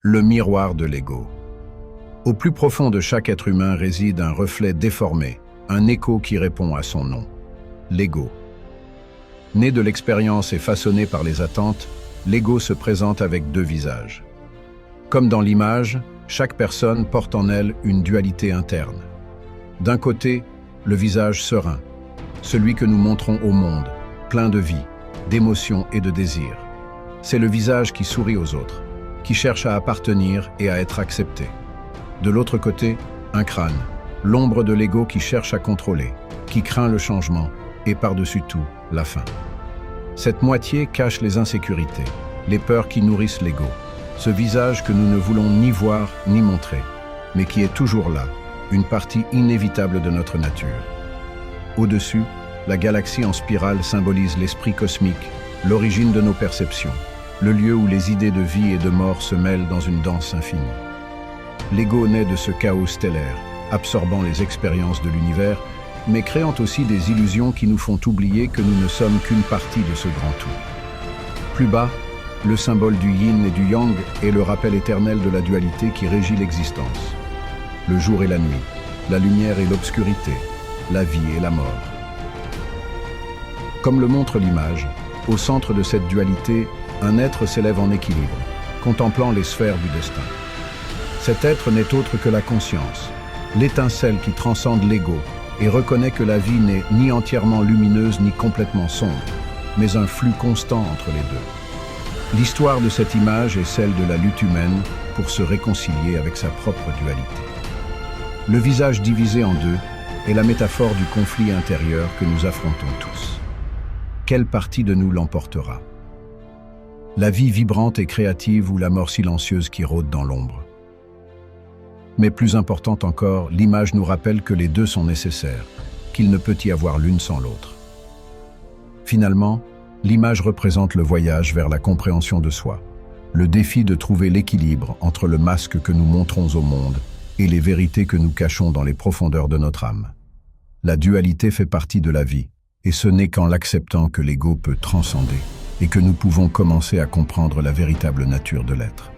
Le miroir de l'ego. Au plus profond de chaque être humain réside un reflet déformé, un écho qui répond à son nom. L'ego. Né de l'expérience et façonné par les attentes, l'ego se présente avec deux visages. Comme dans l'image, chaque personne porte en elle une dualité interne. D'un côté, le visage serein, celui que nous montrons au monde, plein de vie, d'émotions et de désirs. C'est le visage qui sourit aux autres, qui cherche à appartenir et à être accepté. De l'autre côté, un crâne, l'ombre de l'ego qui cherche à contrôler, qui craint le changement et par-dessus tout, la faim. Cette moitié cache les insécurités, les peurs qui nourrissent l'ego, ce visage que nous ne voulons ni voir ni montrer, mais qui est toujours là, une partie inévitable de notre nature. Au-dessus, la galaxie en spirale symbolise l'esprit cosmique, l'origine de nos perceptions, le lieu où les idées de vie et de mort se mêlent dans une danse infinie. L'ego naît de ce chaos stellaire, absorbant les expériences de l'univers, mais créant aussi des illusions qui nous font oublier que nous ne sommes qu'une partie de ce grand tout. Plus bas, le symbole du yin et du yang est le rappel éternel de la dualité qui régit l'existence. Le jour et la nuit, la lumière et l'obscurité, la vie et la mort. Comme le montre l'image, au centre de cette dualité, un être s'élève en équilibre, contemplant les sphères du destin. Cet être n'est autre que la conscience, l'étincelle qui transcende l'ego et reconnaît que la vie n'est ni entièrement lumineuse ni complètement sombre, mais un flux constant entre les deux. L'histoire de cette image est celle de la lutte humaine pour se réconcilier avec sa propre dualité. Le visage divisé en deux est la métaphore du conflit intérieur que nous affrontons tous. Quelle partie de nous l'emportera? La vie vibrante et créative ou la mort silencieuse qui rôde dans l'ombre? Mais plus important encore, l'image nous rappelle que les deux sont nécessaires, qu'il ne peut y avoir l'une sans l'autre. Finalement, l'image représente le voyage vers la compréhension de soi, le défi de trouver l'équilibre entre le masque que nous montrons au monde et les vérités que nous cachons dans les profondeurs de notre âme. La dualité fait partie de la vie, et ce n'est qu'en l'acceptant que l'ego peut transcender et que nous pouvons commencer à comprendre la véritable nature de l'être.